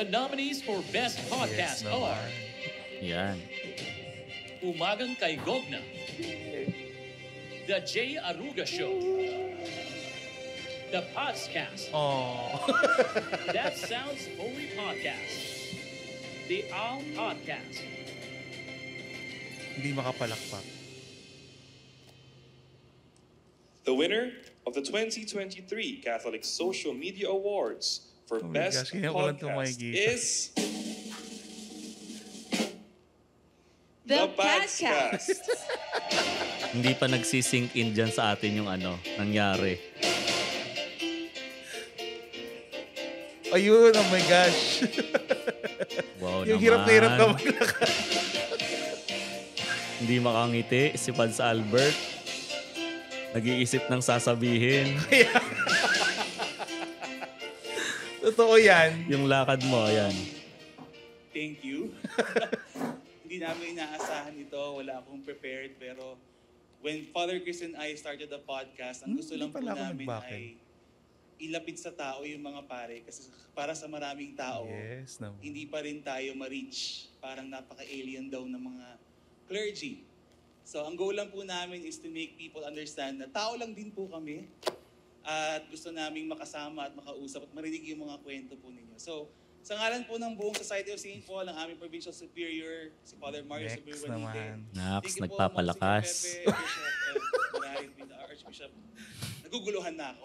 The nominees for Best Podcast are Yan. Umagang Kay Gogna, The Jay Aruga Show, The Podcast, Oh. That Sounds Holy Podcast, The Al Podcast. Hindi makapalakpak. The winner of the 2023 Catholic Social Media Awards for Oh my Best gosh, kaya ko lang ito Podcast makikita. is The Podcast. Hindi pa nagsisink in dyan sa atin yung nangyari. Ayun, oh my gosh. Wow Yung naman. hirap na hirap ka maglakad. Hindi makangiti si Pads Albert. Nag-iisip ng sasabihin. Totoo yan. Yung lakad mo, ayan. Thank you. Hindi namin inaasahan ito. Wala akong prepared. Pero when Father Chris and I started the podcast, ang gusto lang po pala ako namin nagbakil. ay ilapit sa tao yung mga pare. Kasi para sa maraming tao, Yes naman. hindi pa rin tayo ma-reach. Parang napaka-alien daw ng mga clergy. So ang goal lang po namin is to make people understand na tao lang din po kami. At gusto naming makasama at makausap at marinig yung mga kwento po ninyo. So, sa ngalan po ng buong Society of St. Paul, ang aming Provincial Superior, si Father Mario Next Superior naman. Nax, nagpapalakas. The Archbishop. Naguguluhan na ako.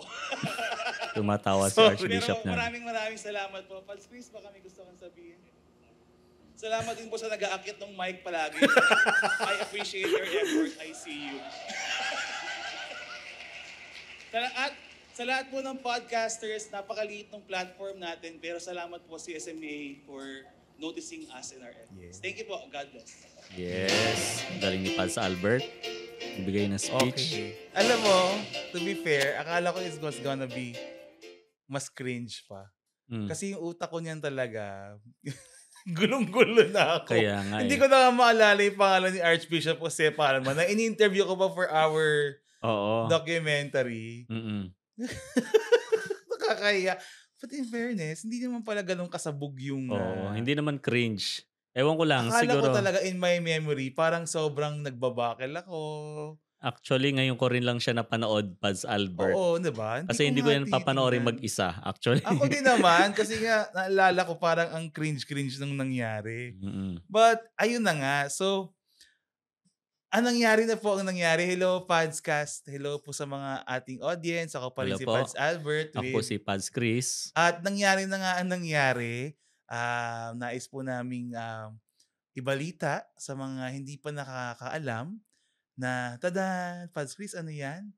Tumatawa si Sorry. Archbishop Pero niya. maraming salamat po. Pads Chris, baka may gusto kang sabihin. Salamat din po sa nag-aakit ng mic palagi. I appreciate your effort. I see you. At sa lahat po ng podcasters, napakaliit ng platform natin, pero salamat po si SMA for noticing us in our efforts. Yeah. Thank you po. God bless. Yes. Ang galing ni Pads Albert. Ibigay ng speech. Okay. Alam mo, to be fair, akala ko it was gonna be mas cringe pa. Mm. Kasi yung utak ko niyan talaga, gulong-gulo na ako. Kaya nga Hindi eh. ko na nga maalala yung pangalan ni Archbishop Jose Palma na in-interview ko pa for our Oo. documentary. Mm-mm. Nakakaya. But in fairness, hindi naman pala ganun kasabog yung... Oo. Hindi naman cringe. Ewan ko lang. akala Siguro. ko talaga in my memory, parang sobrang nagbabakel ako. Actually, ngayon ko rin lang siya napanood, Pads Albert. Oo, diba? Kasi hindi ko yan nga papanoorin titingnan. mag-isa. Actually. Ako din naman, kasi nga, naalala ko parang ang cringe-cringe nung nangyari. Mm-mm. But, ayun na nga. So, nangyari na po ang nangyari. Hello, Padscast. Hello po sa mga ating audience. Ako pa rin Hello si po. Pads Albert. Ako po si Pads Chris. At nangyari na nga ang nangyari. Nais po naming ibalita sa mga hindi pa nakakaalam na, tada, Pads Chris, ano yan?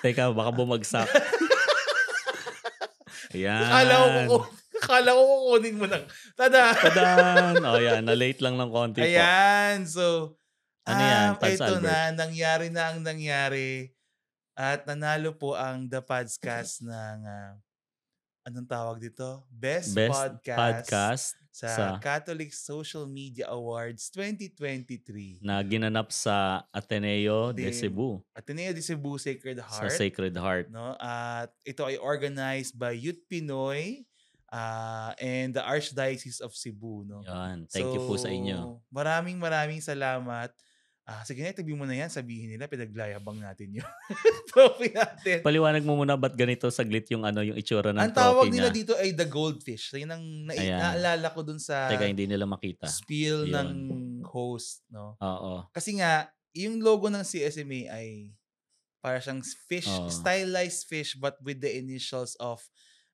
Teka, baka bumagsak. Ayan. Akala ko kukunin mo lang. Tada! Tadan! O yan, na-late lang ng konti po. Ayan. So, Ano yan, Pads ito Albert? na. Nangyari na ang nangyari. At nanalo po ang The Padscast ng, anong tawag dito? Best Podcast sa Catholic Social Media Awards 2023. na ginanap sa Ateneo de Din. Cebu Ateneo de Cebu Sacred sa Heart. Sacred Heart. No? At ito ay organized by Youth Pinoy and the Archdiocese of Cebu. No? Yan. Thank you po sa inyo. Maraming salamat. Sige na, itabi mo na yan. Sabihin nila, pinaglayabang natin yun. Trophy natin. Paliwanag mo muna ba't ganito saglit yung yung itsura ng Ang trophy tawag niya. nila dito ay the goldfish. Yun ang Ayan. naalala ko dun sa Teka, hindi nila makita. spiel Yun. ng host. No? Oo. Kasi nga, yung logo ng CSMA ay para siyang fish, Oo. stylized fish but with the initials of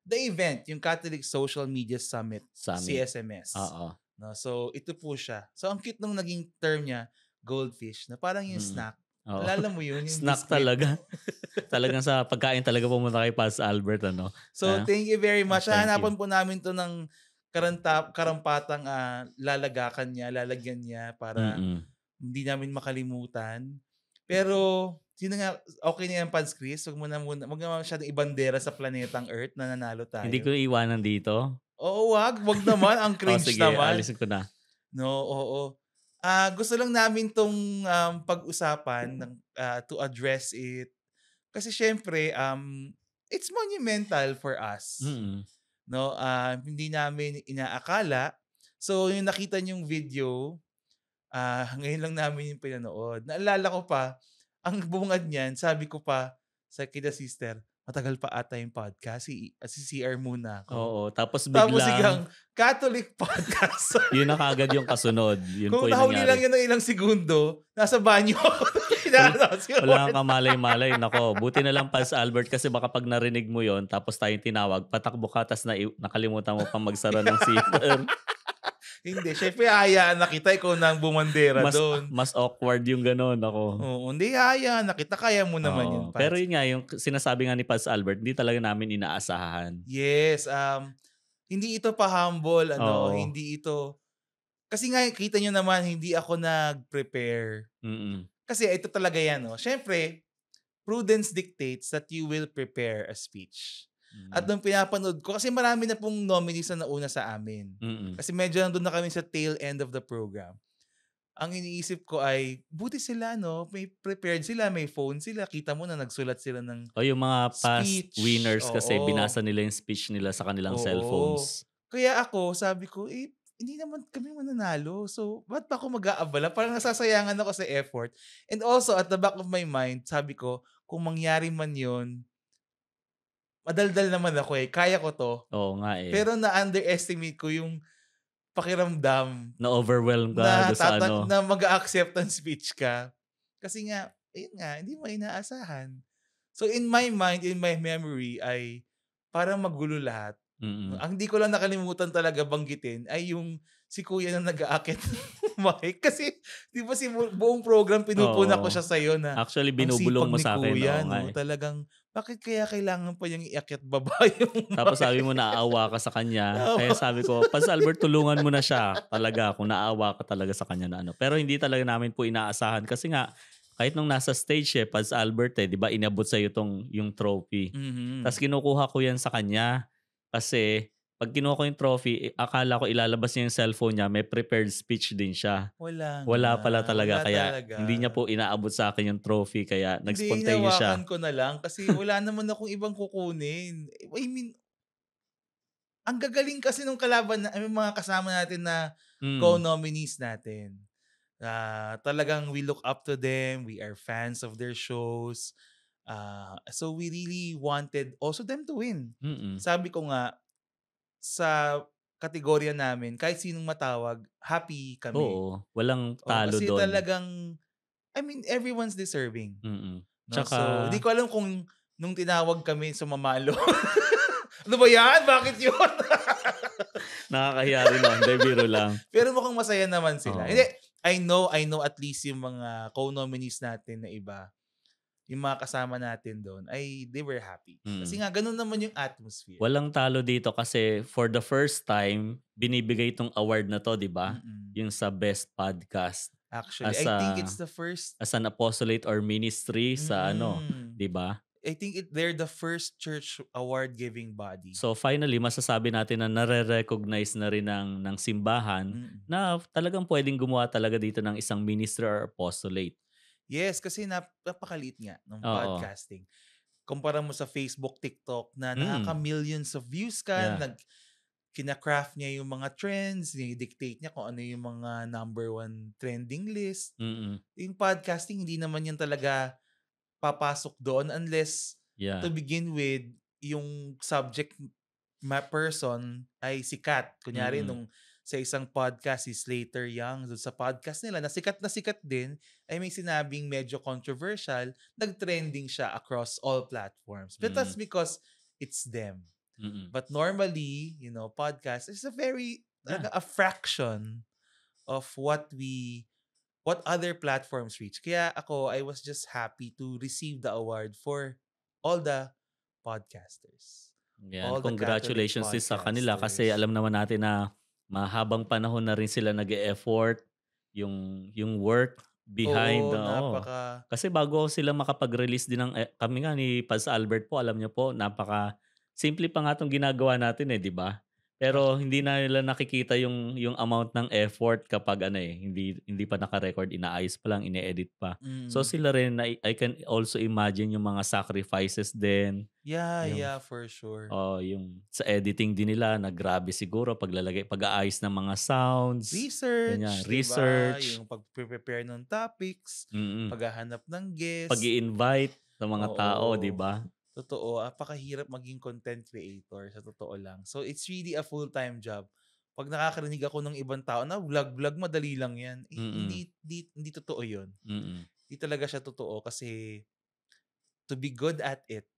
the event, yung Catholic Social Media Summit, CSMS. Oo. No? So, ito po siya. So, ang cute nung naging term niya, goldfish, na parang yung snack. Oo. Alala mo yun? Yung Snack biscuit. talaga. Talagang sa pagkain talaga pumunta kay Pads Albert, ano? So, thank you very much. Thank Hanapan po namin to ng karampatang lalagyan niya para hindi namin makalimutan. Pero, sino nga, okay na yan, Pads Chris? Huwag mo naman masyadong ibandera sa planetang Earth na nanalo tayo. Hindi ko iwanan dito. Oo, wag naman. Ang cringe sige, naman. alisin ko na. No, oo. Gusto lang namin tong pag-usapan to address it. Kasi syempre, it's monumental for us. Mm-mm. no? Hindi namin inaakala. So, yung nakita niyong video, ngayon lang namin yung pinanood. Naalala ko pa, ang bungad niyan, sabi ko pa sa kida sister, matagal pa ata yung podcast. Si CR muna ako. Oo, tapos Tapos biglang, sigang Catholic podcast. yun na kagad yung kasunod. Yun po Kung yung nahuli lang nangyari. yun ng ilang segundo, nasa banyo ako. Inannounce yun. Wala kang kamalay-malay. Nako, buti na lang Pals Albert kasi baka pag narinig mo yon tapos tayong tinawag, patakbo ka, tas nakalimutan mo pang magsara ng zipper. Hindi, syempre hayaan na kita, ikaw na ang bumandera doon. Mas awkward yung gano'n. Ako. Oo, hindi hayaan na kita, kaya mo naman yun. Pats. Pero yun nga, yung sinasabi nga ni Pals Albert, hindi talaga namin inaasahan. Yes, hindi ito pa-humble, Oo. hindi ito, kasi nga kita nyo naman, hindi ako nag-prepare. Mm-mm. Kasi ito talaga yan, no? Syempre, prudence dictates that you will prepare a speech. At nung pinapanood ko, kasi marami na pong nominees na nauna sa amin. Mm-mm. Kasi medyo nandun na kami sa tail end of the program. Ang iniisip ko ay, buti sila, no? May prepared sila, may phone sila. Kita mo na nagsulat sila ng yung mga past speech. winners kasi Oo. binasa nila yung speech nila sa kanilang Oo. cellphones. Kaya ako, sabi ko, hindi naman kami mananalo. So, ba't pa ako mag-aabala? Parang nasasayangan ako sa effort. And also, at the back of my mind, sabi ko, kung mangyari man yun, madaldal naman ako kaya ko to. Oo nga eh. Pero na-underestimate ko yung pakiramdam Na-overwhelm ka sa na mag-accept ng speech ka. Kasi nga, hindi mo inaasahan. So in my mind, in my memory, ay parang magulo lahat. Mm-mm. Ang hindi ko lang nakalimutan talaga banggitin ay yung si kuya na nag-aakit mic. Kasi di ba buong program pinupuna ko siya sa'yo na actually binubulong mo sa akin. Kuya, no? Talagang, bakit kaya kailangan pa yung iakyat baba yung Tapos sabi mo naawa ka sa kanya. Kaya sabi ko, Pals Albert, tulungan mo na siya. Talaga, kung naawa ka talaga sa kanya na ano. Pero hindi talaga namin po inaasahan. Kasi nga, kahit nung nasa stage Pals Albert di ba, inabot sa'yo yung trophy. Mm-hmm. Tapos kinukuha ko yan sa kanya. Kasi pag kinuha ko yung trophy, akala ko ilalabas niya yung cellphone niya, may prepared speech din siya. Wala pala talaga. Kaya hindi niya po inaabot sa akin yung trophy. Kaya nag-spontaneous siya. Hindi, ko na lang kasi wala naman akong ibang kukunin. I mean, ang gagaling kasi nung kalaban na mga kasama natin na co-nominees natin. Talagang we look up to them. We are fans of their shows. So we really wanted also them to win. Mm-mm. Sabi ko nga, sa kategorya namin, kahit sinong matawag, happy kami. Oo, walang talo kasi doon. Kasi talagang, I mean, everyone's deserving. Mm-mm. No? Tsaka, so, hindi ko alam kung nung tinawag kami sumamalo. Ano ba yan? Bakit yun? nakakahiya rin lang. Biro lang. Pero mukhang masaya naman sila. Oo. Hindi, I know at least yung mga co-nominees natin na iba, yung mga kasama natin doon, ay they were happy. Kasi nga, ganun naman yung atmosphere. Walang talo dito kasi for the first time, binibigay itong award na to, di ba? Yung sa Best Podcast. Actually, I think it's the first. As an apostolate or ministry sa di ba? I think they're the first church award-giving body. So finally, masasabi natin na nare-recognize na rin ng simbahan na talagang pwedeng gumawa talaga dito ng isang ministry or apostolate. Yes, kasi napakaliit nga ng podcasting. Kumpara mo sa Facebook, TikTok na nakaka-millions of views ka, kina-craft niya yung mga trends, i-dictate niya kung ano yung mga number 1 trending list. Yung podcasting, hindi naman yan talaga papasok doon unless to begin with, yung subject person ay sikat. Kunyari, nung sa isang podcast, si Slater Young, sa podcast nila, na sikat din, ay may sinabing medyo controversial, nag-trending siya across all platforms. But that's because it's them. But normally, podcast is a very, a fraction of what other platforms reach. Kaya ako, I was just happy to receive the award for all the podcasters. All congratulations sa kanila kasi alam naman natin na mahabang panahon na rin sila nag-e-effort yung work behind. Kasi bago sila makapag-release din kami nga ni Pals Albert po, alam niyo po, napaka simple pa nga itong ginagawa natin di ba? Pero hindi na nila nakikita yung amount ng effort kapag hindi pa naka-record, inaayos pa lang, ine-edit pa. So Mm. sila rin, I can also imagine yung mga sacrifices din, yung Yeah, for sure. yung sa editing din nila na grabe siguro pag-aayos ng mga sounds, ganyan, Research, 'di ba? research, Yung pag-prepare ng topics, mm, paghahanap ng guest. pag-i-invite ng mga tao, 'di Oo. ba? Totoo, apakahirap maging content creator sa totoo lang. So it's really a full-time job. Pag nakakarinig ako ng ibang tao na vlog madali lang 'yan. Mm, Hindi totoo 'yun. mm, Hindi talaga siya totoo kasi to be good at it,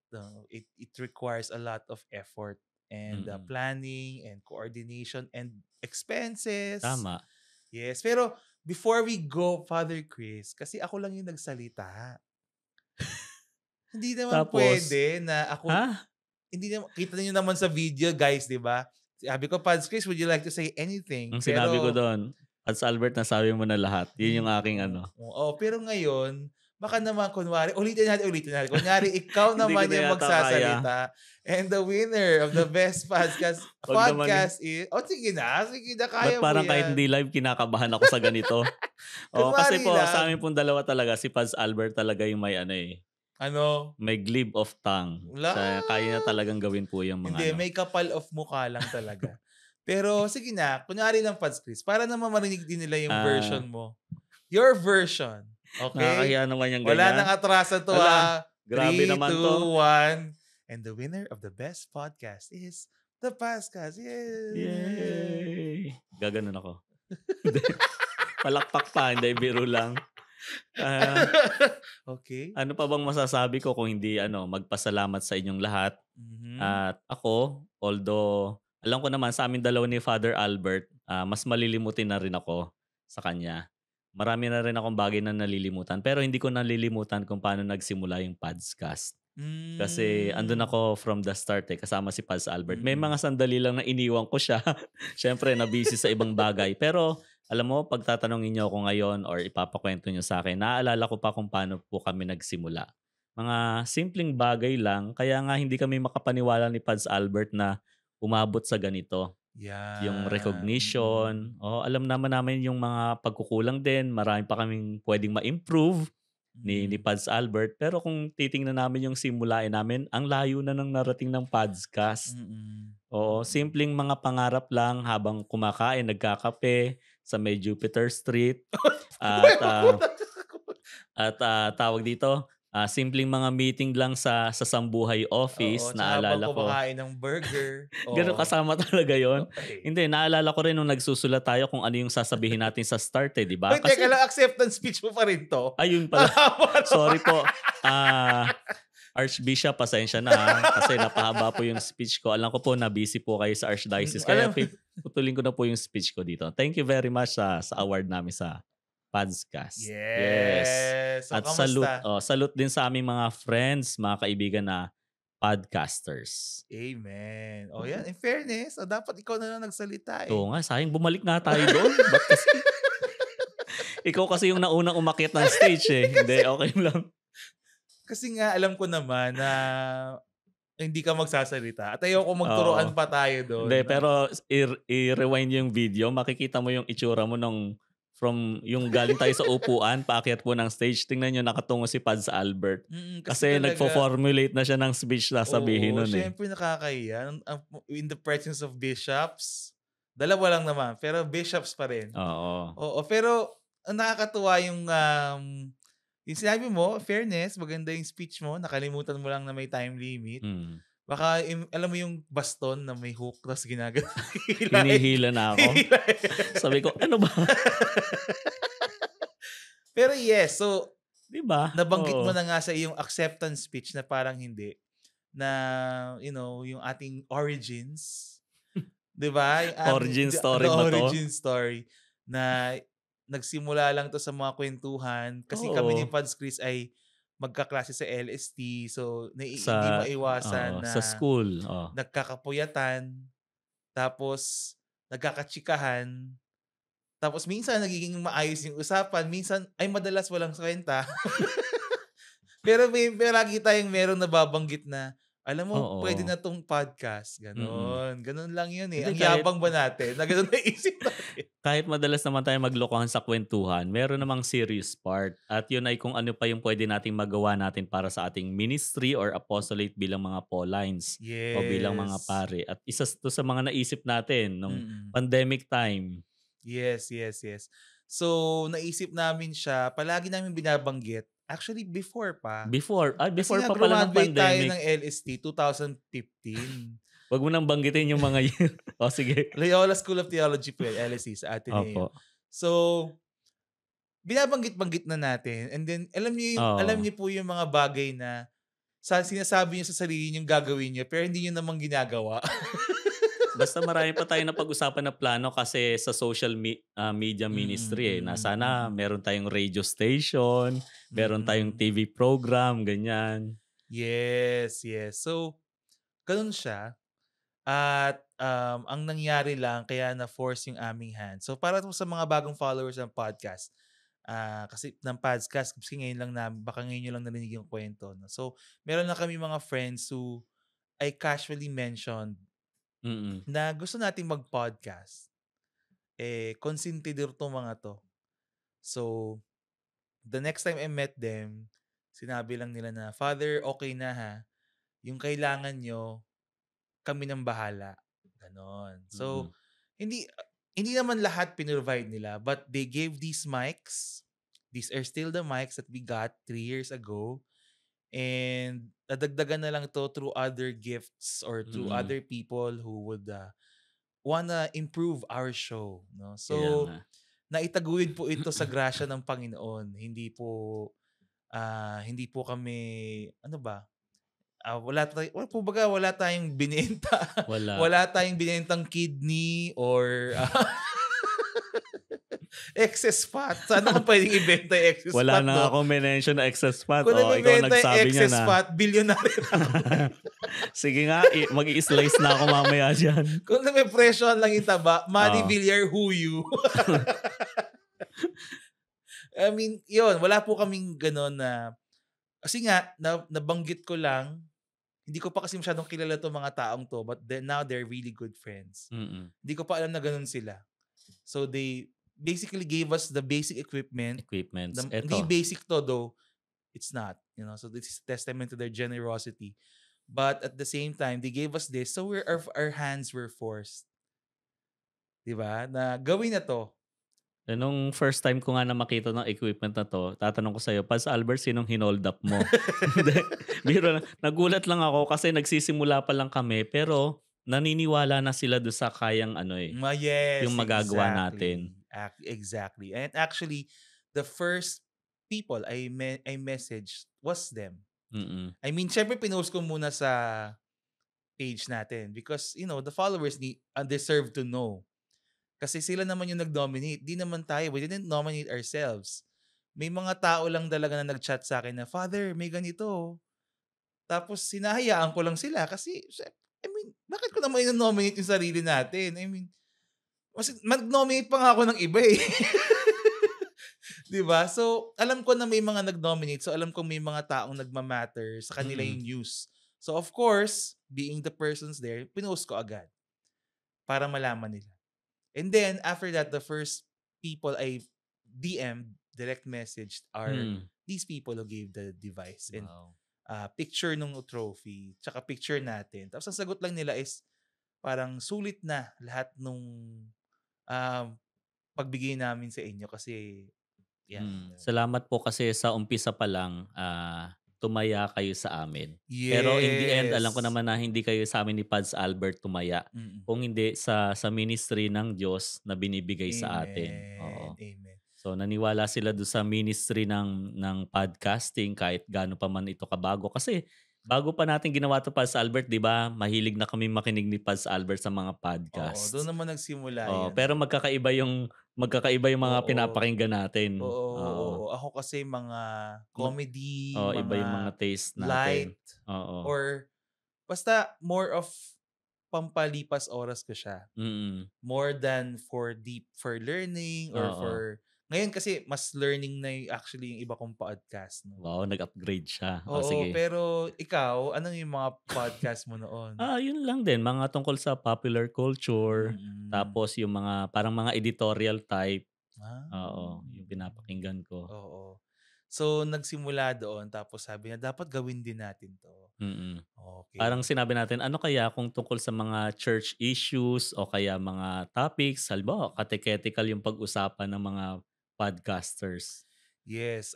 it requires a lot of effort and mm. planning and coordination and expenses. Tama. Yes, pero before we go, Father Chris, kasi ako lang yung nagsalita. Hindi naman Tapos, pwede na ako, ha? hindi naman, kita niyo naman sa video, guys, di ba? Sabi ko, Pads Chris, would you like to say anything? Ang sinabi ko Pero, doon, at Albert, nasabi mo na lahat. Yun yung aking pero ngayon, baka naman, kunwari, ulitin natin. Kunwari, ikaw Hindi ko naman na yung yata kaya. magsasalita. And the winner of the best podcast Wag naman is, sige na, kaya Ba't mo parang kahit yan. hindi live, kinakabahan ako sa ganito? Kasi Kunwari po, lang. sa amin pong dalawa talaga, si Pads Albert talaga yung may may glib of tongue. Wala. Kaya niya talagang gawin po yung mga Hindi, may kapal of mukha lang talaga. Pero sige na, kunyari lang, Pads Chris, para naman marinig din nila yung version mo. Your version. Okay? Nakakahiya naman yung Wala ganyan. nang atrasan to, Wala. Grabe 3, naman 2, to. 1. And the winner of the best podcast is the podcast. Yay! Yay! Gaganon ako. Palakpak pa, hindi, biro lang. Okay. Ano pa bang masasabi ko kung hindi magpasalamat sa inyong lahat. Mhm. At ako, although alam ko naman sa amin dalawa ni Father Albert, mas malilimutin na rin ako sa kanya. Marami na rin akong bagay na nalilimutan. Pero hindi ko nalilimutan kung paano nagsimula yung podcast. Kasi andun ako from the start kasama si Pads Albert. May mga sandali lang na iniwan ko siya. Siyempre, na-busy sa ibang bagay. Pero alam mo, pag tatanungin niyo ako ngayon or ipapakwento niyo sa akin, naaalala ko pa kung paano po kami nagsimula. Mga simpleng bagay lang. Kaya nga hindi kami makapaniwala ni Pads Albert na umabot sa ganito. Yeah. Yung recognition. Alam namin yung mga pagkukulang din. Marami pa kaming pwedeng ma-improve ni Pads Albert. Pero kung titingnan namin yung simulain namin, ang layo na ng narating ng Padscast. Simpleng mga pangarap lang habang kumakain, nagkakape sa may Jupiter Street. At tawag dito, simpleng mga meeting lang sa Sambuhay office. Naalala ko. Kumakain ng burger. Ganun kasama talaga yon. Okay. Hindi, naalala ko rin nung nagsusulat tayo kung ano yung sasabihin natin sa start, di ba? Wait, teka lang, acceptance speech mo pa rin to? Ayun pala. Sorry po. Archbishop, pasensya na kasi napahaba po yung speech ko. Alam ko po na busy po kayo sa Archdiocese. Kaya putulin ko na po yung speech ko dito. Thank you very much sa award namin sa Padscast. Yes. So, at salute din sa aming mga friends, mga kaibigan na podcasters. Amen. Yan. In fairness, dapat ikaw na lang nagsalita. Oo nga, sayang bumalik na tayo doon. Ba't kasi? Ikaw kasi yung naunang umakyat ng stage Hindi, okay lang. Kasi nga, alam ko naman na hindi ka magsasalita. At ayoko magturuan pa tayo doon. Hindi, pero i-rewind yung video, makikita mo yung itsura mo from yung galing tayo sa upuan, paakyat po ng stage. Tingnan nyo, nakatungo si Pads Albert. Kasi nagpo-formulate na siya ng speech na sabihin nun Siyempre nakakahiya. In the presence of bishops, dalawa lang naman, pero bishops pa rin. Oo. Pero nakakatuwa yung sinabi mo, fairness, maganda yung speech mo, nakalimutan mo lang na may time limit. Baka, alam mo yung baston na may hook, tapos ginagano. Hinihila na ako. Sabi ko, ano ba? Pero yes, so, diba? Nabanggit mo na nga sa iyong acceptance speech na parang hindi. Na, yung ating origins. Diba? Origin story ba to? Origin story. Na nagsimula lang to sa mga kwentuhan. Kasi kami ni Pads Chris ay magkaklase sa LST. So, hindi maiwasan na sa school. Nagkakapuyatan. Tapos, nagkakatsikahan. Tapos, minsan nagiging maayos yung usapan. Minsan, ay madalas walang kwenta. Pero may lagi tayong meron nababanggit na, Alam mo, pwede Oo. na tong podcast. Ganon. Ganon lang yun eh. Hindi, Ang yabang ba natin? Na ganon na isip natin. kahit madalas naman tayo maglokohan sa kwentuhan, meron namang serious part. At yun ay kung ano pa yung pwede nating magawa natin para sa ating ministry or apostolate bilang mga Paulines o bilang mga Yes. pare. At isa to sa mga naisip natin nung Mm-mm. pandemic time. Yes. So, naisip namin siya, palagi namin binabanggit. Actually, before pa. Before Kasi pa pala ng graduate tayo pandemic. ng LST 2015. Wag mo nang banggitin yung mga yun. O sige. Loyola School of Theology po yan, LST sa Ateneo. Opo. So, binabanggit-banggit na natin. And then, alam Oo. niyo po yung mga bagay na sinasabi niyo sa sarili niyo gagawin niyo, pero hindi niyo naman ginagawa. Basta marami pa tayong napag-usapan na plano kasi sa social media ministry na sana meron tayong radio station, meron tayong TV program, ganyan. Yes. So, ganun siya. At ang nangyari lang, kaya na-force yung aming hand. So, para sa mga bagong followers ng podcast, kasi ng podcast, kasi ngayon lang namin, baka ngayon nyo lang narinig yung kwento. No? So, meron na kami mga friends who I casually mentioned na gusto nating mag-podcast. Consentidor to mga to. So, the next time I met them, sinabi lang nila na, Father, okay na ha. Yung kailangan nyo, kami nang bahala. Ganon. So, hindi naman lahat pinrovide nila, but they gave these mics. These are still the mics that we got 3 years ago. And nadagdagan na lang to through other gifts or through other people who would wanna improve our show. No? Kaya So, nga. naitaguyod po ito sa grasya ng Panginoon. Hindi po kami, ano ba? Wala tayong binenta. Wala. Wala tayong binentang kidney or excess fat. Sana kung pwedeng ibenta yung excess Wala fat. na ako mention na excess fat. Kung Ikaw nabibenta yung nagsabi niya excess na. fat, billionaire na ako. Sige nga, mag-i-slice na ako mamaya dyan. Kung may presyohan lang yung taba, Manny Oo. Villar, who you? I mean, yun, wala po kaming gano'n na, kasi nga, nabanggit ko lang, hindi ko pa kasi masyadong kilala itong mga taong to, but now they're really good friends. Hindi ko pa alam na ganun sila. So they basically gave us the basic equipments. Hindi basic to though, it's not. You know, so this is testament to their generosity. But at the same time, they gave us this, so our hands were forced. Diba? Na gawin na to. Nung first time ko nga na makita ng equipment na to, tatanong ko sa'yo, Paz Albert, sinong hinold up mo? Biro lang. Nagulat lang ako kasi nagsisimula pa lang kami, pero naniniwala na sila doon sa kayang Yes, yung magagawa natin. Exactly. And actually, the first people I messaged was them. I mean, syempre pinost ko muna sa page natin because, you know, the followers deserve to know. Kasi sila naman yung nag-nominate. Di naman tayo. We didn't nominate ourselves. May mga tao lang talaga na nag-chat sa akin na, Father, may ganito. Tapos sinahayaan ko lang sila kasi, I mean, bakit ko naman i-nominate yung sarili natin? I mean, mag-nominate pa nga ako ng iba eh. Diba? So, alam ko na may mga nag-nominate. So, alam ko may mga taong nagmamatter sa kanila yung news. So, of course, being the persons there, pinost ko agad para malaman nila. And then, after that, the first people I DM'd, direct messaged are these people who gave the device. And picture nung trophy, tsaka picture natin. Tapos ang sagot lang nila is parang sulit na lahat nung pagbigay namin sa inyo kasi yan. Salamat po kasi sa umpisa pa lang tumaya kayo sa amin. Yes. Pero in the end, alam ko naman na hindi kayo sa amin ni Paz Albert tumaya. Kung hindi sa ministry ng Diyos na binibigay sa atin. Oo. Amen. So naniwala sila doon sa ministry ng podcasting kahit gaano pa man ito kabago. Kasi bago pa natin ginawa ito, Paz Albert, di ba? Mahilig na kami makinig ni Paz Albert sa mga podcasts. Oo, doon naman nagsimula yun. yan. Pero magkakaiba yung mga pinapakinggan natin. Oo. Ako kasi mga comedy, mga iba yung mga taste natin. Light, or basta more of pampalipas oras ko siya. More than for learning or for Ngayon kasi mas learning na actually yung iba kong podcast. No? Wow, nag-upgrade siya. Oo, Sige. pero ikaw, ano yung mga podcast mo noon? Yun lang din. Mga tungkol sa popular culture. Mm. Tapos yung mga, parang mga editorial type. Ah. Oo, yung pinapakinggan ko. Oo. So, nagsimula doon tapos sabi niya, dapat gawin din natin to. Mm. Parang Okay. sinabi natin, ano kaya kung tungkol sa mga church issues o kaya mga topics, halimbawa, catechetical yung pag-usapan ng mga podcasters. Yes.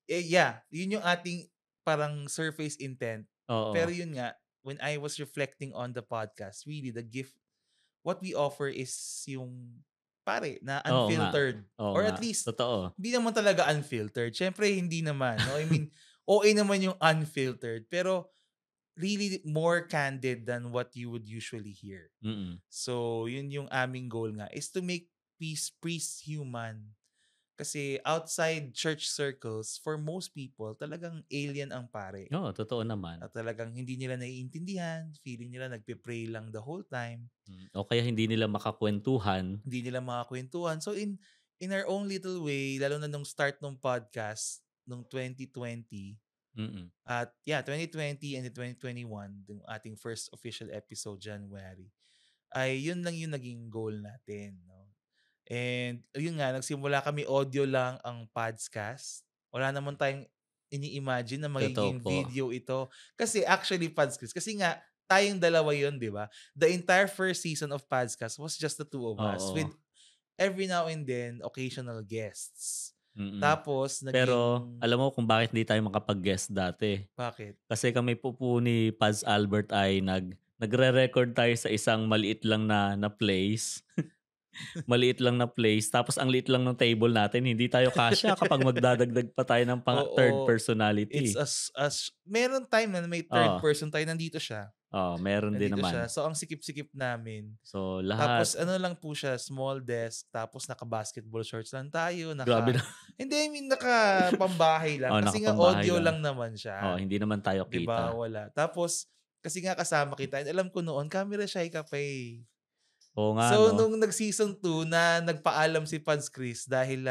Yeah, yun yung ating parang surface intent. Pero Oo. yun nga, when I was reflecting on the podcast, really the gift, what we offer is yung pare na Oo nga. unfiltered. Oo Or nga. at least, Totoo. hindi naman talaga unfiltered. Siyempre, hindi naman. No? I mean, okay naman yung unfiltered. Pero really more candid than what you would usually hear. Mm. So, yun yung aming goal nga is to make peace human. Kasi outside church circles, for most people, talagang alien ang pare. Oo, totoo naman. At talagang hindi nila naiintindihan, feeling nila nagpe-pray lang the whole time, O kaya hindi nila makakwentuhan. hindi nila makakwentuhan. So in our own little way, lalo na nung start ng podcast nung 2020, Mm. at 2020 and then 2021, yung ating first official episode, January, ay yun lang yung naging goal natin. No? And yun nga, nagsimula kami audio lang ang podcast. Wala naman tayong ini-imagine na Totoo magiging po. video ito. Kasi actually, Padscast, kasi nga, tayong dalawa yun, di ba? The entire first season of Padscast was just the two of us Oo. with every now and then occasional guests. Mm. Tapos, Pero alam mo kung bakit hindi tayo makapag-guest dati? Bakit? Kasi kami po ni Paz Albert ay nagre-record tayo sa isang maliit lang na place. Maliit lang na place. Tapos ang liit lang ng table natin. Hindi tayo kasya kapag magdadagdag pa tayo ng third Oo, personality. it's as meron time na may third Oo. person tayo, nandito siya. Meron din Nandito naman. siya. So, ang sikip-sikip namin. So, Tapos, lahat. ano lang po siya, small desk. Tapos, naka-basketball shorts lang tayo. Grabe na. Hindi, I mean, naka-pambahay lang. Kasi nga, nakapambahay audio lang. lang naman siya. Hindi naman tayo Diba? kita. Wala. Tapos, kasi nga kasama kita. And alam ko noon, camera shy ka pa eh. Oo nga, So, no? nung nag-season 2 na nagpaalam si Pads Chris dahil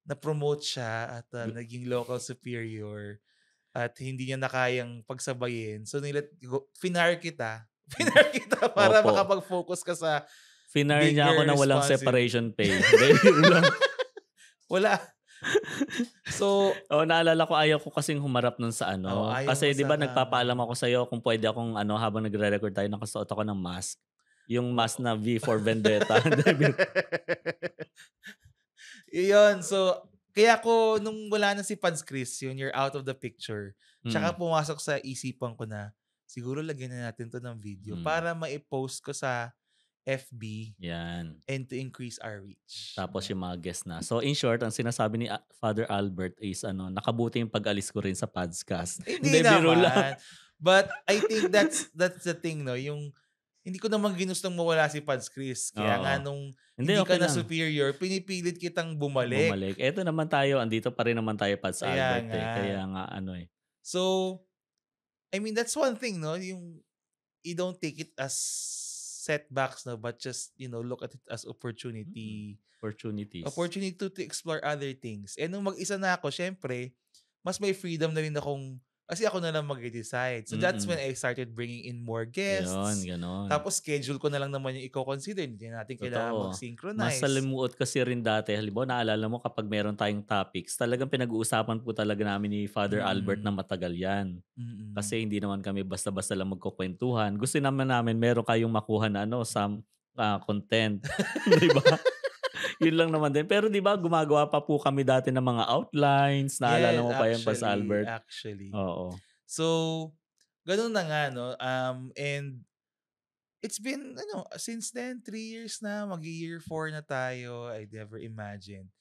na-promote siya at naging local superior at hindi niya na kayang pagsabayin. So, finar kita. Finar kita para Opo. makapag-focus ka sa Finar niya ako bigger na walang responsibility. separation pay. Biro lang. Wala. So, naalala ko, ayaw ko kasing humarap nun sa ano. ayaw Kasi mo di ba sa nagpapaalam ako sa'yo kung pwede akong habang nagre-record tayo, nakasuot ako ng mask. Yung mask na V for Vendetta. Iyon. So, kaya ko, nung wala na si Pads Chris, yun, you're out of the picture. Tsaka pumasok sa isipan ko na, siguro lagyan na natin to ng video para ma-post ko sa FB. Yan. And to increase our reach. Tapos yung mga guest na. So in short, ang sinasabi ni Father Albert is nakabuti yung pag-alis ko rin sa podcast. Hindi biro naman. lang. But I think that's the thing, no? Yung hindi ko naman ginustong mawala si Pads Chris. Kaya nga nung hindi okay ka na lang. superior, pinipilit kitang bumalik. Eto naman tayo, andito pa rin naman tayo, Pads Albert. nga. Kaya nga So, I mean, that's one thing, no? Yung you don't take it as setbacks, no? But just, look at it as opportunity. Opportunity to explore other things. And nung mag-isa na ako, syempre, mas may freedom na rin akong, kasi ako na lang mag-decide. So that's when I started bringing in more guests. Yun, ganon. Tapos schedule ko na lang naman yung i-consider. Hindi natin kailangan mag-synchronize. Mas salimuot kasi rin dati. Halimbawa, naalala mo kapag meron tayong topics, talagang pinag-uusapan po talaga namin ni Father Albert na matagal yan. Kasi hindi naman kami basta-basta lang magkukwentuhan. Gusto naman namin meron kayong makuha na some content. Di ba? Yun lang naman din. Pero di ba gumagawa pa po kami dati ng mga outlines. Naalala mo pa yan, Pas Albert? Actually. Oo. So, ganun na nga, no? And it's been, since then, 3 years na, mag-year 4 na tayo. I never imagined.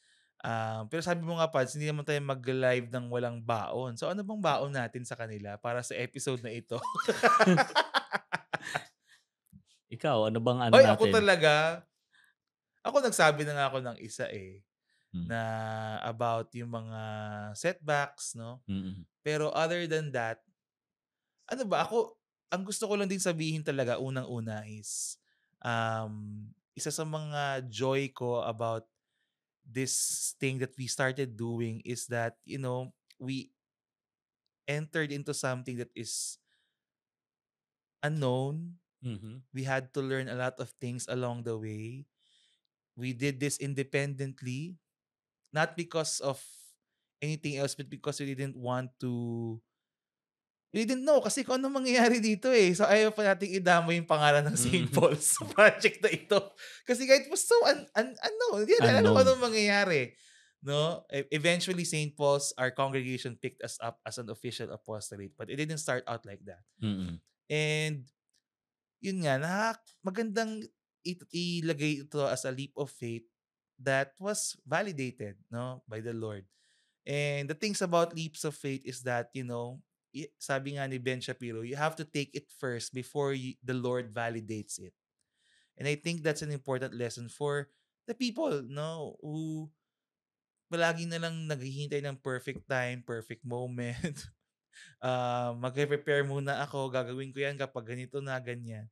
Pero sabi mo nga, Pads, hindi naman tayo mag-live ng walang baon. So, ano bang baon natin sa kanila para sa episode na ito? Ikaw, ano bang natin? natin? Ako talaga, nagsabi na nga ako ng isa na about yung mga setbacks, no? Pero other than that, ang gusto ko lang din sabihin talaga, unang-una is, isa sa mga joy ko about this thing that we started doing is that, we entered into something that is unknown. Mhm. We had to learn a lot of things along the way. We did this independently, not because of anything else, but because we didn't know kasi kung ano mangyayari dito eh. So ayaw pa nating idama yung pangalan ng St. Paul's sa project na ito. Kasi kahit was so unknown, hindi natin alam kung ano mangyayari. No? Eventually, St. Paul's, our congregation picked us up as an official apostolate. But it didn't start out like that. Mm. And yun nga, magandang ilagay ito as a leap of faith that was validated, no, by the Lord. And the things about leaps of faith is that, sabi nga ni Ben Shapiro, you have to take it first before the Lord validates it. And I think that's an important lesson for the people, no, who palagi na lang naghihintay ng perfect time, perfect moment. Mag-prepare muna ako, gagawin ko yan kapag ganito na, ganyan.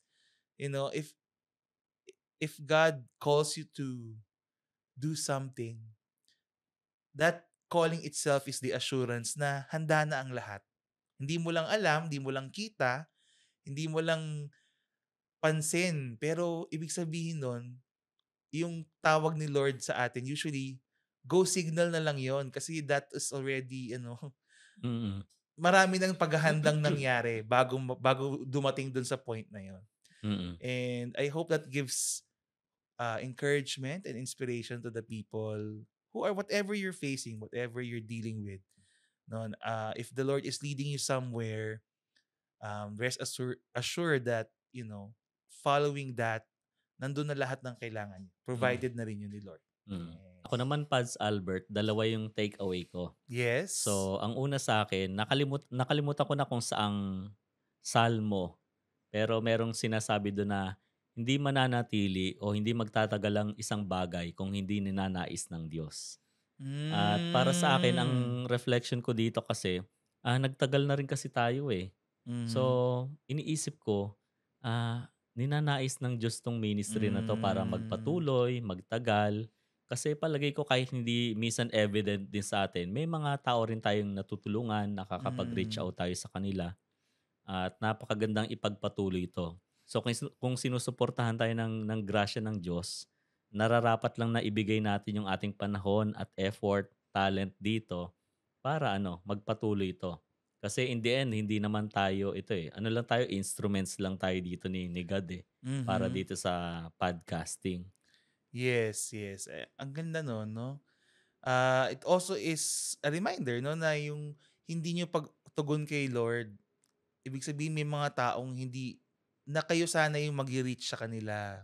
If God calls you to do something, that calling itself is the assurance na handa na ang lahat. Hindi mo lang alam, hindi mo lang kita, hindi mo lang pansin. Pero ibig sabihin nun, yung tawag ni Lord sa atin, usually, go signal na lang yon kasi that is already, marami ng paghahandang nangyari bago dumating dun sa point na yon. And I hope that gives encouragement and inspiration to the people who are whatever you're facing, whatever you're dealing with. No, if the Lord is leading you somewhere, rest assured that, following that, nandun na lahat ng kailangan niyo. Provided na rin yun ni Lord. Yes. Ako naman, Pads Albert, dalawa yung takeaway ko. Yes. So, ang una sa akin, nakalimutan ko na kung saang salmo, pero merong sinasabi doon na hindi mananatili o hindi magtatagal ang isang bagay kung hindi ninanais ng Diyos. At para sa akin, ang reflection ko dito kasi, nagtagal na rin kasi tayo eh. So, iniisip ko, ninanais ng Diyos tong ministry na to para magpatuloy, magtagal. Kasi palagay ko kahit hindi minsan evident din sa atin, may mga tao rin tayong natutulungan, nakakapag-reach out tayo sa kanila. At napakagandang ipagpatuloy ito. So kung sinusuportahan tayo ng grasya ng Diyos, nararapat lang na ibigay natin yung ating panahon at effort, talent dito para magpatuloy ito. Kasi in the end, hindi naman tayo ito eh. Ano lang tayo, instruments lang tayo dito ni God eh. Para dito sa podcasting. Yes. Ang ganda nun, no? It also is a reminder, no, na yung hindi nyo pagtugon kay Lord, ibig sabihin may mga taong hindi na kayo sana yung mag-reach sa kanila.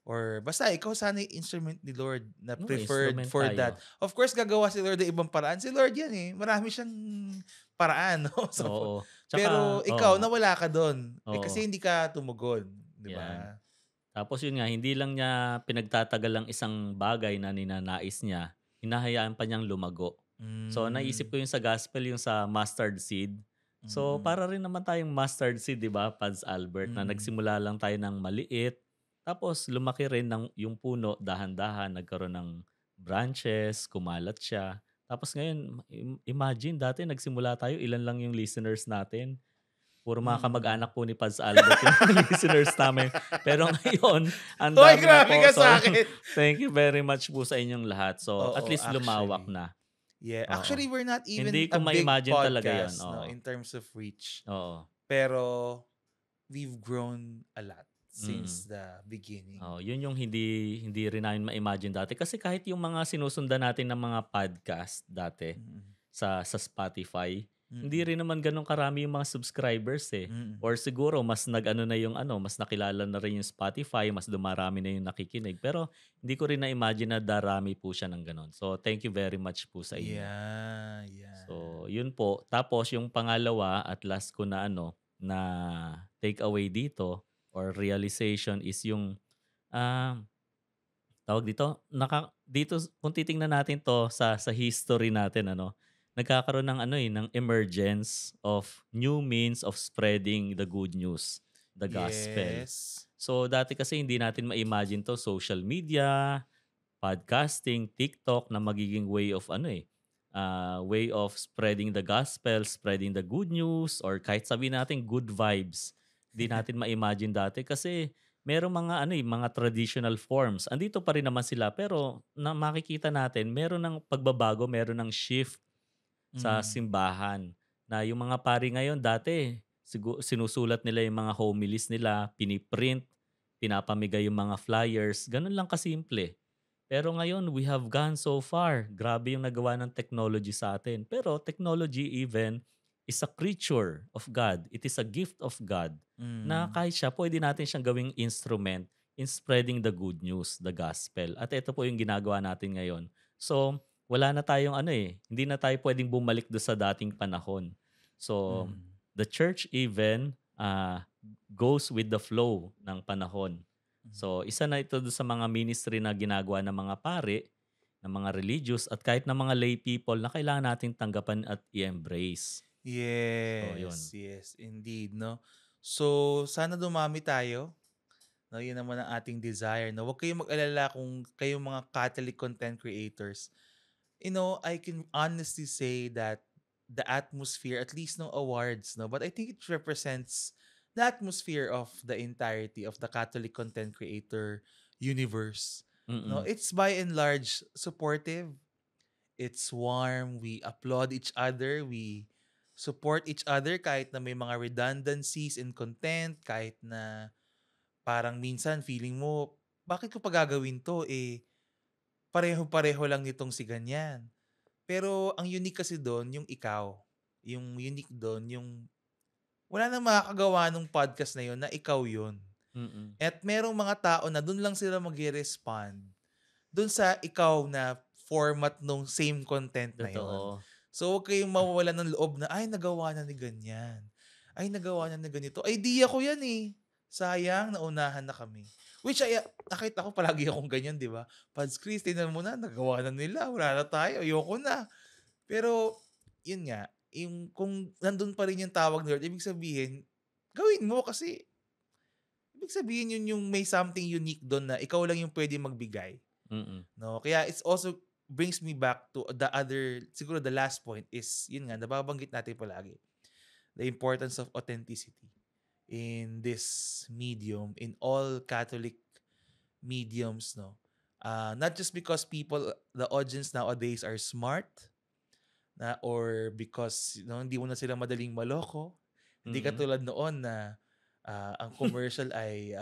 Or basta ikaw sana yung instrument ni Lord na preferred for tayo. That. Of course, gagawa si Lord ng ibang paraan. Si Lord yan eh. Marami siyang paraan. No? So, oo. Tsaka, pero ikaw, nawala ka doon. Kasi hindi ka tumugon. Di ba? Tapos yun nga, hindi lang niya pinagtatagal ang isang bagay na ninanais niya. Hinahayaan pa niyang lumago. So, naisip ko yung sa gospel, yung sa mustard seed. So, para rin naman tayong mustard seed, di ba, Pads Albert, na nagsimula lang tayo ng maliit. Tapos, lumaki rin yung puno, dahan-dahan, nagkaroon ng branches, kumalat siya. Tapos ngayon, imagine, dati nagsimula tayo, ilan lang yung listeners natin. Puro mga kamag-anak po ni Pads Albert yung listeners namin. Pero ngayon, ang dami na po. Ka sa akin. Thank you very much po sa inyong lahat. So, at least lumawak na. Yeah, actually we're not even hindi ko a big ma-imagine podcast talaga yun. no, in terms of reach. Oo. Pero we've grown a lot since the beginning. Yun yung hindi rin namin ma-imagine dati. Kasi kahit yung mga sinusundan natin ng mga podcast dati sa Spotify, hindi rin naman ganun karami yung mga subscribers eh. Or siguro mas mas nakilala na rin yung Spotify, mas dumarami na yung nakikinig. Pero hindi ko rin na-imagine na darami po siya ng ganun. So thank you very much po sa inyo. Yeah. So yun po. Tapos yung pangalawa at last ko na na take away dito or realization is yung tawag dito, dito kung titingnan natin to sa history natin nagkakaroon ng emergence of new means of spreading the good news, the gospel. Yes. So dati kasi hindi natin ma-imagine to, social media, podcasting, TikTok na magiging way of way of spreading the gospel, spreading the good news, or kahit sabihin natin good vibes. Di natin ma-imagine dati kasi merong mga traditional forms. Andito pa rin naman sila pero na makikita natin meron ng pagbabago, meron ng shift sa Mm. simbahan. Na yung mga pari ngayon dati sinusulat nila yung mga homilies nila, piniprint, pinapamigay yung mga flyers, ganun lang kasimple. Pero ngayon, we have gone so far. Grabe yung nagawa ng technology sa atin. Pero technology even is a creature of God. It is a gift of God na Mm. kahit siya, pwede natin siyang gawing instrument in spreading the good news, the gospel. At ito po yung ginagawa natin ngayon. So, wala na tayong hindi na tayo pwedeng bumalik do sa dating panahon. So, Mm. the church even goes with the flow ng panahon. So, isa na ito sa mga ministry na ginagawa ng mga pare, ng mga religious, at kahit ng mga lay people na kailangan nating tanggapan at i-embrace. So, yun. Yes, indeed, no? So, sana dumami tayo. No, yun naman ang ating desire. No? Huwag kayong mag-alala kung kayong mga Catholic content creators. I can honestly say that the atmosphere, at least no awards, no, but I think it represents the atmosphere of the entirety of the Catholic content creator universe. No, Mm-mm. it's by and large supportive. It's warm. We applaud each other. We support each other kahit na may mga redundancies in content, kahit na parang minsan feeling mo, bakit ko pa gagawin to? Pareho-pareho lang nitong si ganyan. Pero ang unique kasi doon, yung ikaw. Yung unique doon, yung wala nang makakagawa ng podcast na yun na ikaw yun. Mm-mm. At merong mga tao na doon lang sila mag-respond doon sa ikaw na format nung same content na yun. Totoo. So, huwag kayong mawawalan ng loob na, ay, nagawa na ni ganyan. Ay, nagawa na ni ganito. Idea ko yan eh. Sayang, naunahan na kami. Which, nakita ko palagi akong ganyan, di ba? Pads Chris, tingnan mo na, nagawa na nila. Wala na tayo, ayoko na. Pero, yun nga, kung nandun pa rin yung tawag ni Lord, ibig sabihin, gawin mo kasi, ibig sabihin yun yung may something unique doon na ikaw lang yung pwede magbigay. Mm-mm. No, kaya it's also brings me back to the other, siguro the last point is, yun nga, nababanggit natin palagi. The importance of authenticity in this medium, in all Catholic mediums, no? Not just because the audience nowadays are smart, or because hindi mo na sila madaling maloko. Hindi Mm-mm. katulad noon na ang commercial ay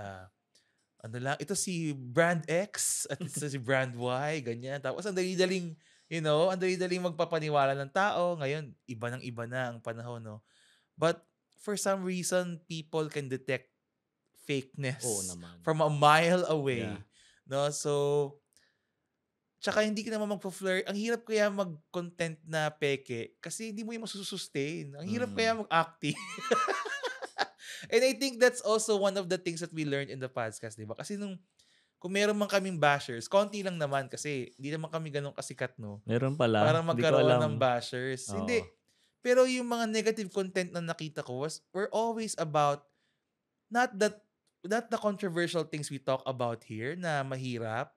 ito si brand X at ito si brand Y, ganyan. Tapos ang dali-daling, ang dali-daling magpapaniwala ng tao. Ngayon, iba na ang panahon, no? But for some reason, people can detect fakeness Oo naman. from a mile away. Yeah. No? So, tsaka hindi ka naman magpa-flirt. Ang hirap kaya mag-content na peke kasi hindi mo yung masusustain. Ang hirap kaya mag-acting. And I think that's also one of the things that we learned in the podcast, di ba? Kasi kung meron man kaming bashers, konti lang naman kasi hindi naman kami ganun kasikat, no? Meron pala. Para Hindi ko magkaroon alam. ng bashers. Oo. Hindi. Pero yung mga negative content na nakita ko were always about not the controversial things we talk about here na mahirap.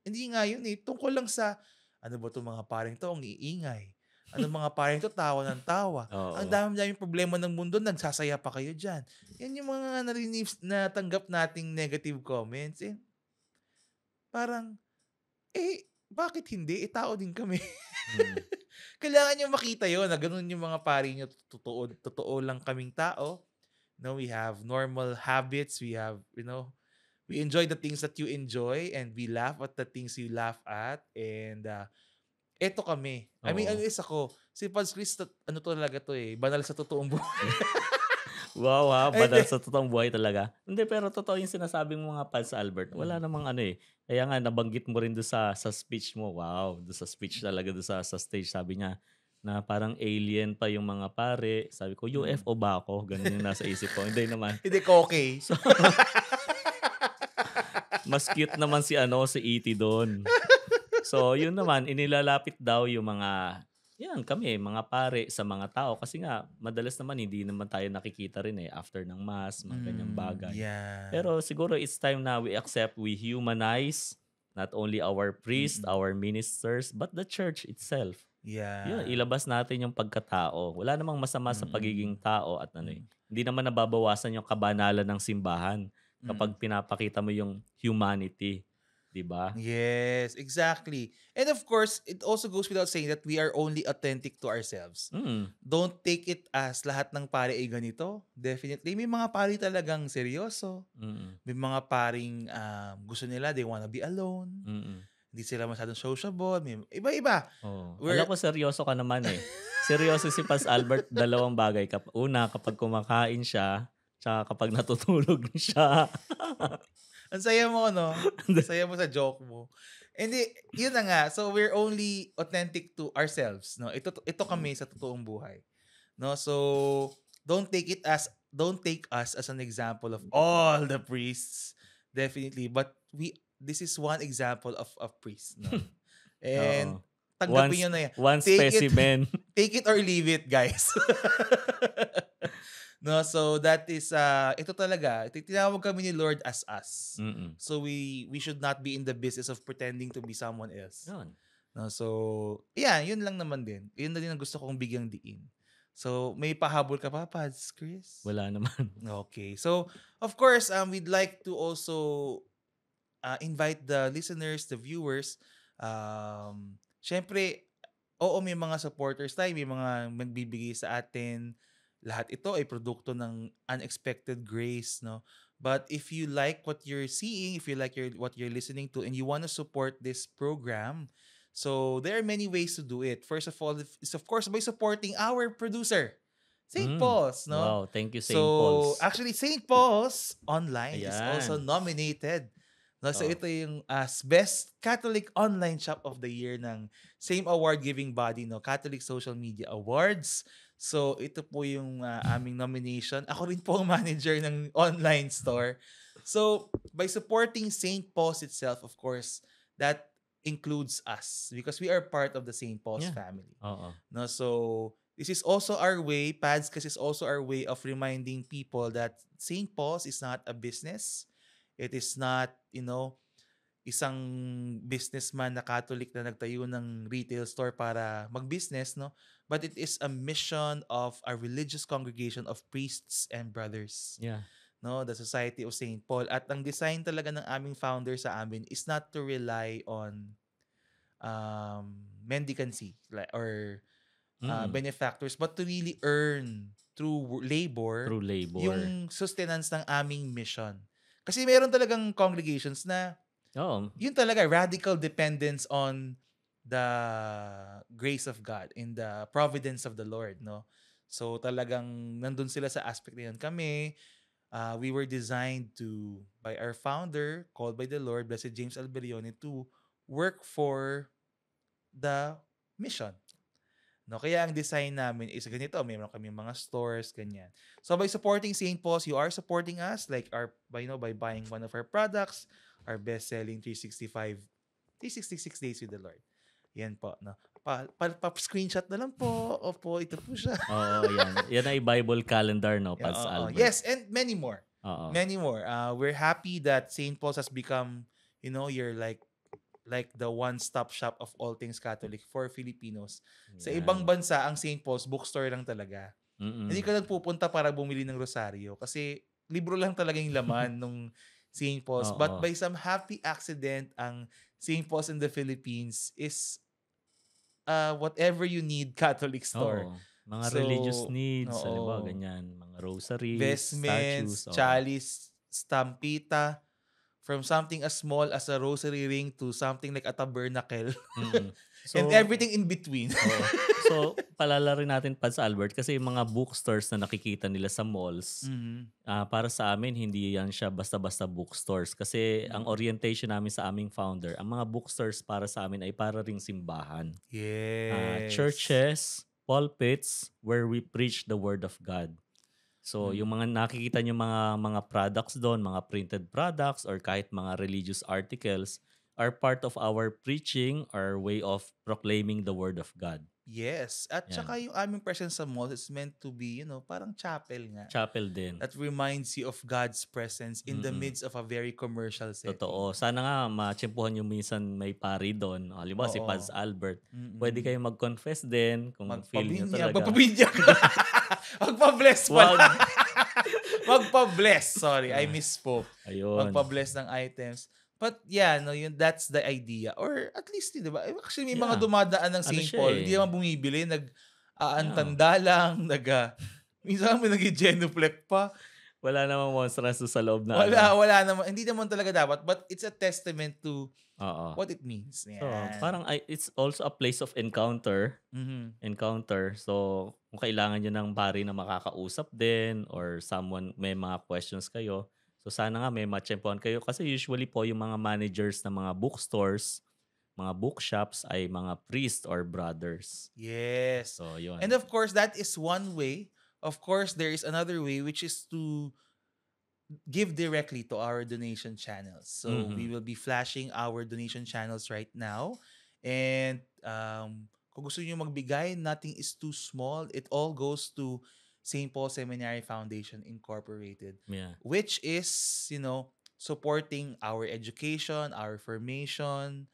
Hindi nga yun eh. Tungkol lang sa, ano ba itong mga paring to? Ang iingay. Ano mga paring to? Tawa ng tawa. Oo. Ang dami-daming problema ng mundo, nagsasaya pa kayo dyan. Yan yung mga natanggap nating negative comments. Parang, bakit hindi? Tao din kami. Kailangan nyo makita yun na ganun yung mga pari nyo. Totoo lang kaming tao. No, we have normal habits. We have, we enjoy the things that you enjoy and we laugh at the things you laugh at. And eto kami. I mean, Oo. ako. Si Pads Chris, ano to talaga to eh. Banal sa totoong buhay. Wow, badal sa totoong buhay talaga. Hindi, pero totoo yung sinasabing mo nga, Pads Albert. Wala namang Kaya nga, nabanggit mo rin doon sa speech mo. Wow, doon sa speech talaga, doon sa stage. Sabi niya, na parang alien pa yung mga pare. Sabi ko, UFO ba ako? Ganun yung nasa isip ko. Hindi naman. Hindi ko okay. So, mas cute naman si E.T. doon. So, yun naman, inilalapit daw yung mga, kami, mga pare sa mga tao. Kasi nga, madalas naman, hindi naman tayo nakikita rin after ng mass, mga ganyang bagay. Yeah. Pero siguro it's time na we accept, we humanize Not only our priest, Mm-mm. our ministers, but the church itself. Yun, Yeah. ilabas natin yung pagkatao. Wala namang masama sa pagiging Mm-mm. tao at hindi naman nababawasan yung kabanalan ng simbahan kapag Mm-mm. pinapakita mo yung humanity, 'di ba? Yes, exactly. And of course, it also goes without saying that we are only authentic to ourselves. Mm. Don't take it as lahat ng pari ay ganito. Definitely, may mga pari talagang seryoso. Mm. May mga paring gusto nila, they wanna be alone. Mm. Hindi sila masyadong sociable. May iba-iba. Oh. We're- Alam ko seryoso ka naman eh. Seryoso si Pas Albert, dalawang bagay. Una, kapag kumakain siya, tsaka kapag natutulog siya. Ang saya mo, no? Ang saya mo sa joke mo. Hindi, yun na nga. So, we're only authentic to ourselves, no? Ito kami sa totoong buhay. No? So, don't take us as an example of all the priests. Definitely. But this is one example of priest, no? And tanggapin nyo na yan. One Take it. specimen. Take it or leave it, guys. No, so that is ito talaga. Tinawag kami ni Lord as us. Mm-mm. So we should not be in the business of pretending to be someone else. Yun. No, so yeah, yun lang naman din. Yun na din ang gusto kong bigyang diin. So may pahabol ka pa, Pads, Chris? Wala naman. Okay. So of course, we'd like to also invite the listeners, the viewers. Syempre, oo, may mga supporters tayo, may mga magbibigay sa atin. Lahat ito ay produkto ng unexpected grace, no? But if you like what you're seeing, if you like what you're listening to, and you want to support this program, so there are many ways to do it. First of all, is of course by supporting our producer, St. Paul's, no? Wow, thank you, St. So, Paul's. actually, St. Paul's Online is Ayan. also nominated. No? So, Oh. ito yung as Best Catholic Online Shop of the Year ng same award-giving body, no? Catholic Social Media Awards. So, ito po yung aming nomination. Ako rin po ang manager ng online store. So, by supporting St. Paul's itself, of course, that includes us because we are part of the St. Paul's Yeah. family. Oo. No, so this is also our way, Pads, kasi is also our way of reminding people that St. Paul's is not a business. It is not, isang businessman na Catholic na nagtayo ng retail store para mag-business, no? But it is a mission of a religious congregation of priests and brothers. Yeah. No, the Society of St. Paul. At ang design talaga ng aming founder sa amin is not to rely on mendicancy or benefactors, but to really earn through labor, Through labor. yung sustenance ng aming mission. Kasi meron talagang congregations na Oo. yun talaga, radical dependence on the grace of God and the providence of the Lord, no? So talagang nandun sila sa aspect na yun. Kami, we were designed by our founder, called by the Lord, Blessed James Alberione, to work for the mission. No, kaya ang design namin is ganito, mayroon kami mga stores, ganyan. So by supporting St. Paul's, you are supporting us like by buying one of our products, our best-selling 366 Days with the Lord. Yan po, no. Pa-screenshot na lang po. Opo, ito po siya. Oo, yan. Yan ay Bible calendar, no, Pads Albert? Yes, and many more. Oo. Many more. We're happy that St. Paul's has become, you're like the one-stop shop of all things Catholic for Filipinos. Sa Yan. ibang bansa, ang St. Paul's bookstore lang talaga. Mm-mm. Hindi ka nagpupunta para bumili ng rosaryo kasi libro lang talaga yung laman nung St. Paul's. Oo. But by some happy accident, ang St. Paul's in the Philippines is whatever you need Catholic store. Oo. Mga So, religious needs, oo. halimbawa, ganyan. Mga rosaries, Vestments, statues. oo. chalice, stampita, from something as small as a rosary ring to something like a tabernacle. Mm-mm. And everything in between. Oo. So, palala rin natin, Pads Albert, kasi yung mga bookstores na nakikita nila sa malls, Mhm. para sa amin, hindi yan siya basta-basta bookstores. Kasi ang orientation namin sa aming founder, ang mga bookstores para sa amin ay para ring simbahan. Yes. Churches, pulpits, where we preach the Word of God. So, Mm. yung mga nakikita nyo mga products doon, mga printed products, or kahit mga religious articles, are part of our preaching, our way of proclaiming the Word of God. Yes. At Yan. saka yung aming presence sa mall is meant to be, parang chapel nga. Chapel din. That reminds you of God's presence in the Mm-mm. midst of a very commercial setting. Totoo. Sana nga matsimpuhan yung minsan may pari doon. Halimbawa si Oo. Paz Albert. Mm-mm. Pwede kayong mag-confess din kung feel nyo Magpabinyag. talaga. Magpabinyag. Magpa-bless Wag. pala. Magpa-bless. Sorry, I misspoke. Ayun. Magpa-bless ng items. But yeah, that's the idea. Or at least, di ba? Actually, may mga Yeah. dumadaan ng Ano St. siya Paul. eh. Hindi naman bumibili. Nag-aantanda lang. Minsan may nag-genuflect pa. Wala namang monsters sa loob na. Wala naman. Hindi naman talaga dapat. But it's a testament to Oo. what it means. So, Yan. parang it's also a place of encounter. Mhm. So, kung kailangan nyo ng pari na makakausap din or someone may mga questions kayo, so sana nga may matsyempohan kayo kasi usually po yung mga managers ng mga bookstores, mga bookshops ay mga priest or brothers. Yes. So, yun. And of course, that is one way. Of course, there is another way, which is to give directly to our donation channels. So we will be flashing our donation channels right now. And kung gusto niyo magbigay, nothing is too small. It all goes to St. Paul Seminary Foundation Incorporated, Yeah. which is, supporting our education, our formation,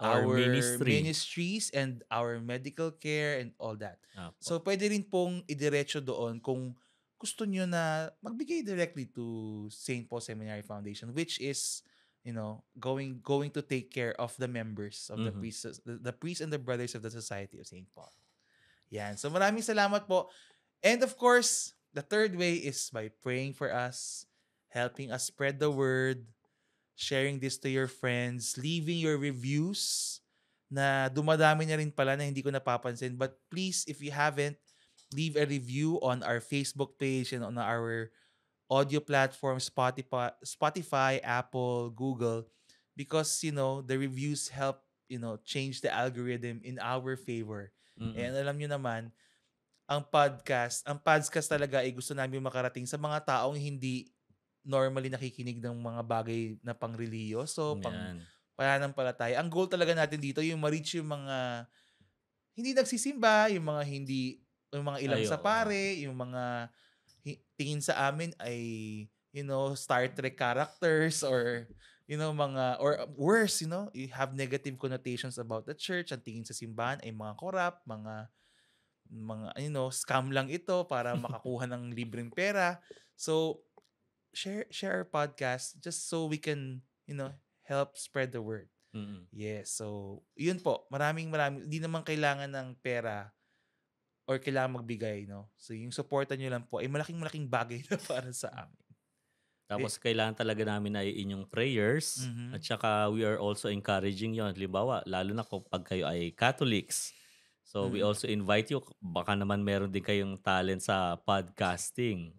Our our ministry. ministries, and our medical care and all that. Apo. So, pwede rin pong idiretso doon kung gusto nyo na magbigay directly to St. Paul Seminary Foundation, which is, going to take care of the members of the priests, the priests and the brothers of the Society of St. Paul. Yan. So, maraming salamat po. And of course, the third way is by praying for us, helping us spread the word, sharing this to your friends, leaving your reviews na dumadami na rin pala na hindi ko napapansin. But please, if you haven't, leave a review on our Facebook page and on our audio platform, Spotify, Apple, Google, because, the reviews help, change the algorithm in our favor. And alam nyo naman, ang podcast talaga ay gusto namin makarating sa mga taong hindi normally nakikinig ng mga bagay na pang-religyoso, pananampalataya. Ang goal talaga natin dito, yung ma-reach yung mga hindi nagsisimba, yung mga ilang sa pare, yung mga tingin sa amin ay, Star Trek characters or, or worse, you have negative connotations about the church. Ang tingin sa simbahan ay mga corrupt, mga scam lang ito para makakuha ng libreng pera. So, share our podcast just so we can, help spread the word. Yes. So, yun po. Maraming. Hindi naman kailangan ng pera or kailangan magbigay, no? So, yung supportan nyo lang po ay malaking bagay na para sa amin. Tapos, kailangan talaga namin ay inyong prayers. At saka, we are also encouraging yun. Halimbawa, lalo na kapag kayo ay Catholics. So, we also invite you, baka naman meron din kayong talent sa podcasting.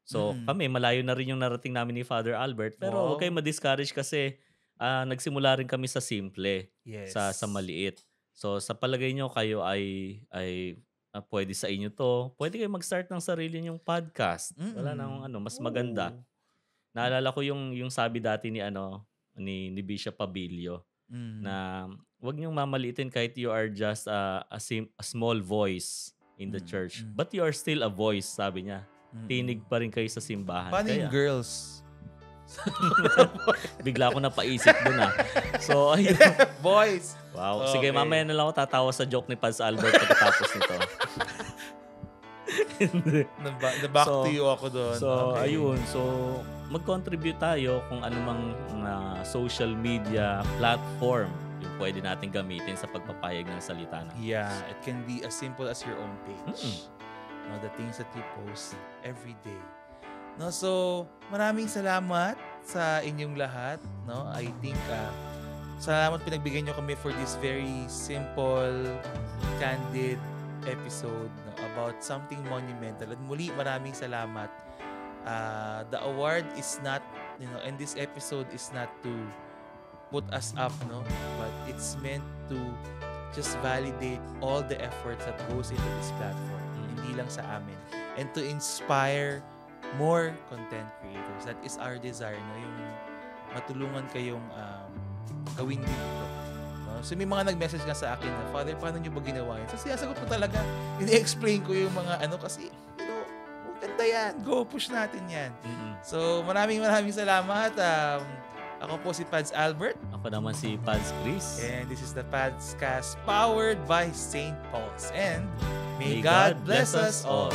So, kami, malayo na rin yung narating namin ni Father Albert. Pero huwag kayong ma-discourage kasi nagsimula rin kami sa simple, sa maliit. So, sa palagay nyo, kayo ay pwede sa inyo to. Pwede kayo mag-start ng sarili nyong podcast. Wala nang mas maganda. Naalala ko yung sabi dati ni Bishop Pabilio na wag niyong mamaliitin kahit you are just a small voice in the church. But you are still a voice, sabi niya. Tinig pa rin kayo sa simbahan. Paano yung girls? Bigla ko napaisip dun So, ayun. Boys! Wow. Sige, mamaya na lang ako tatawa sa joke ni Paz Albert pagkatapos nito. Back to you ako doon. So, ayun. So, mag-contribute tayo kung anumang social media platform yung pwede natin gamitin sa pagpapahayag ng salita ng Diyos. Yeah, it can be as simple as your own page. The things that you post every day. So, maraming salamat sa inyong lahat. I think, salamat pinagbigyan nyo kami for this very simple, candid episode about something monumental. At muli, maraming salamat. The award is not, and this episode is not to put us up, but it's meant to just validate all the efforts that goes into this platform. Hindi lang sa amin. And to inspire more content creators. That is our desire, yung matulungan kayong gawin din ito. So may mga nag-message nga sa akin na, Father, paano nyo ba ginawa yun? So sinasagot ko talaga. Ini-explain ko yung mga kasi, maganda yan. Go, push natin yan. So maraming salamat. Ako po si Pads Albert. Ako naman si Pads Chris. And this is the Padscast powered by St. Paul's. And may God bless us all.